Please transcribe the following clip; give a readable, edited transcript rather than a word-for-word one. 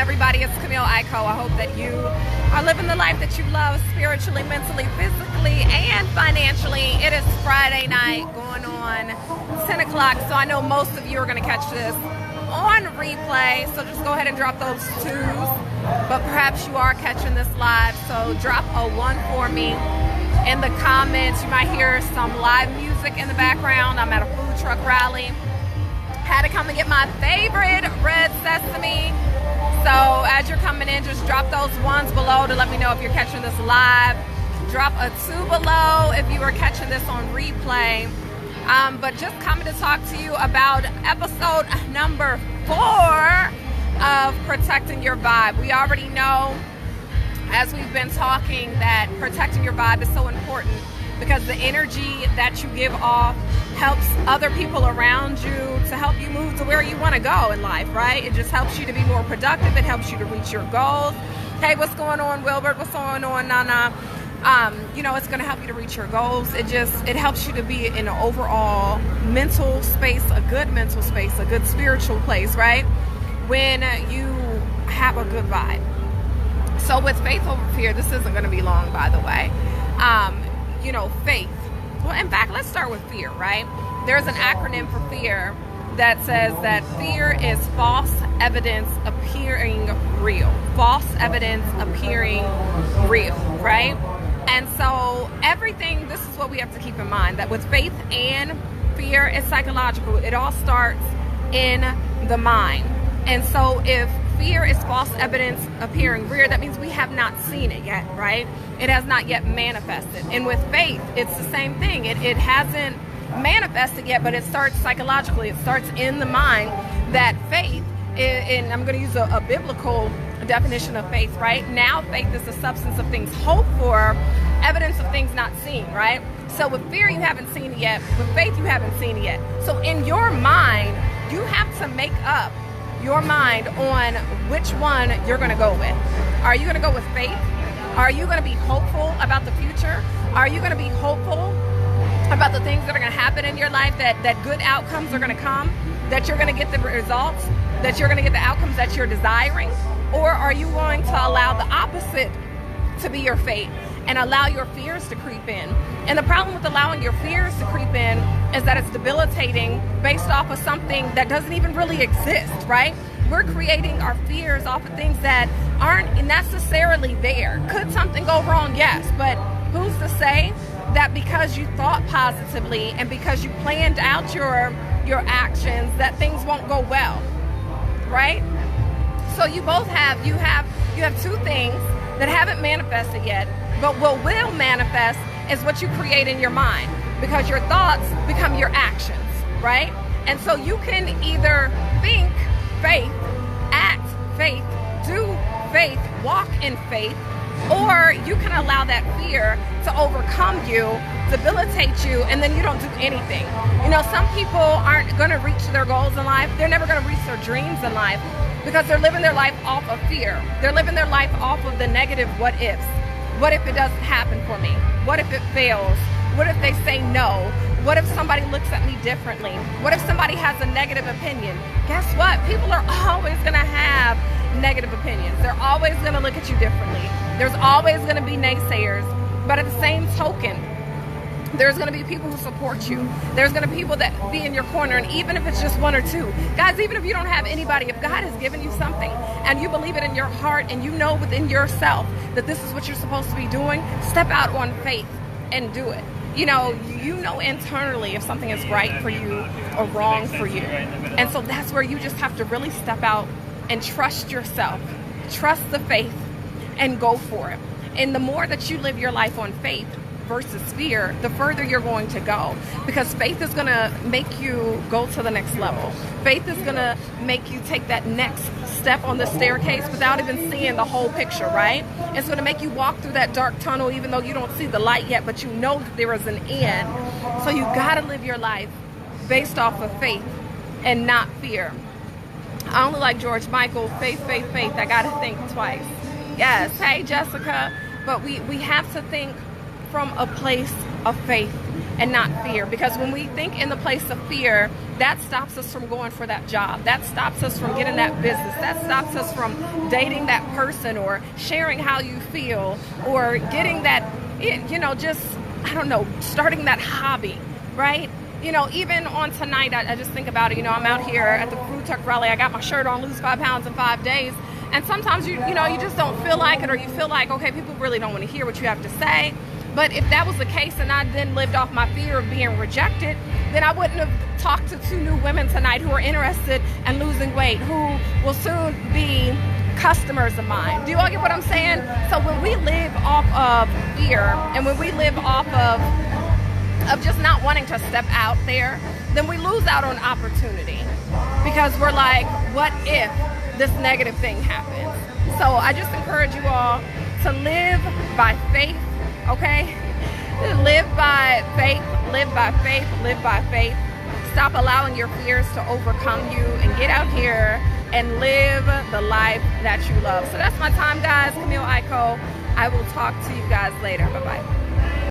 everybody? It's Camille Aiko. I hope that you are living the life that you love spiritually, mentally, physically, and financially. It is Friday night going on 10 o'clock, so I know most of you are going to catch this on replay, so just go ahead and drop those twos, but perhaps you are catching this live, so drop a 1 for me in the comments. You might hear some live music in the background. I'm at a food truck rally. Had to come and get my favorite red sesame. So as you're coming in, just drop those ones below to let me know if you're catching this live. Drop a 2 below if you are catching this on replay. But just coming to talk to you about episode number 4 of Protecting Your Vibe. We already know, as we've been talking, that protecting your vibe is so important because the energy that you give off helps other people around you to help you move to where you want to go in life, right? It just helps you to be more productive. It helps you to reach your goals. Hey, what's going on, Wilbert? What's going on, Nana? It's going to help you to reach your goals. It helps you to be in an overall mental space, a good mental space, a good spiritual place, right? When you have a good vibe. So with faith over fear, this isn't going to be long, by the way. Faith. Well, in fact, let's start with fear, right? There's an acronym for fear that says that fear is false evidence appearing real. False evidence appearing real, right? And so everything, this is what we have to keep in mind, that with faith and fear, it's psychological. It all starts in the mind. And so if fear is false evidence appearing real, that means we have not seen it yet, right? It has not yet manifested. And with faith, it's the same thing. It hasn't manifested yet, but it starts psychologically. It starts in the mind. That faith, and I'm going to use a biblical definition of faith, right? Now faith is the substance of things hoped for, evidence of things not seen, right? So with fear, you haven't seen it yet. With faith, you haven't seen it yet. So in your mind, you have to make up your mind on which one you're going to go with. Are you going to go with faith? Are you going to be hopeful about the future? Are you going to be hopeful about the things that are going to happen in your life, that good outcomes are going to come, that you're going to get the results, that you're going to get the outcomes that you're desiring? Or are you going to allow the opposite to be your fate and allow your fears to creep in? And the problem with allowing your fears to creep in is that it's debilitating based off of something that doesn't even really exist, right? We're creating our fears off of things that aren't necessarily there. Could something go wrong? Yes, but who's to say that because you thought positively and because you planned out your actions that things won't go well, right? So you have 2 things that haven't manifested yet, but what will manifest is what you create in your mind, because your thoughts become your actions, right? And so you can either think faith, act faith, do faith, walk in faith, or you can allow that fear to overcome you, debilitate you, and then you don't do anything. Some people aren't going to reach their goals in life. They're never going to reach their dreams in life because they're living their life off of fear. They're living their life off of the negative what ifs. What if it doesn't happen for me? What if it fails? What if they say no? What if somebody looks at me differently? What if somebody has a negative opinion? Guess what? People are always going to have negative opinions. They're always going to look at you differently. There's always going to be naysayers. But at the same token, there's going to be people who support you. There's going to be people that be in your corner, and even if it's just 1 or 2. Guys, even if you don't have anybody, if God has given you something and you believe it in your heart and you know within yourself that this is what you're supposed to be doing, step out on faith and do it. You know internally if something is right for you or wrong for you. And so that's where you just have to really step out and trust yourself. Trust the faith and go for it. And the more that you live your life on faith versus fear, the further you're going to go, because faith is going to make you go to the next level. Faith is going to make you take that next step on the staircase without even seeing the whole picture, right? It's going to make you walk through that dark tunnel even though you don't see the light yet, but you know that there is an end. So you got to live your life based off of faith and not fear. I only like George Michael, faith, faith, faith. I got to think twice. Yes, hey Jessica. But we have to think from a place of faith and not fear, because when we think in the place of fear, that stops us from going for that job. That stops us from getting that business. That stops us from dating that person or sharing how you feel or getting that, just, I don't know, starting that hobby, right? Even on tonight, I just think about it. I'm out here at the Food Truck Rally. I got my shirt on, lose 5 pounds in 5 days. And sometimes you just don't feel like it, or you feel like, okay, people really don't want to hear what you have to say. But if that was the case and I then lived off my fear of being rejected, then I wouldn't have talked to 2 new women tonight who are interested in losing weight, who will soon be customers of mine. Do you all get what I'm saying? So when we live off of fear and when we live off of just not wanting to step out there, then we lose out on opportunity because we're like, what if this negative thing happens? So I just encourage you all to live by faith, okay? Live by faith, live by faith, live by faith. Stop allowing your fears to overcome you and get out here and live the life that you love. So that's my time, guys. Camille Aiko. I will talk to you guys later. Bye-bye.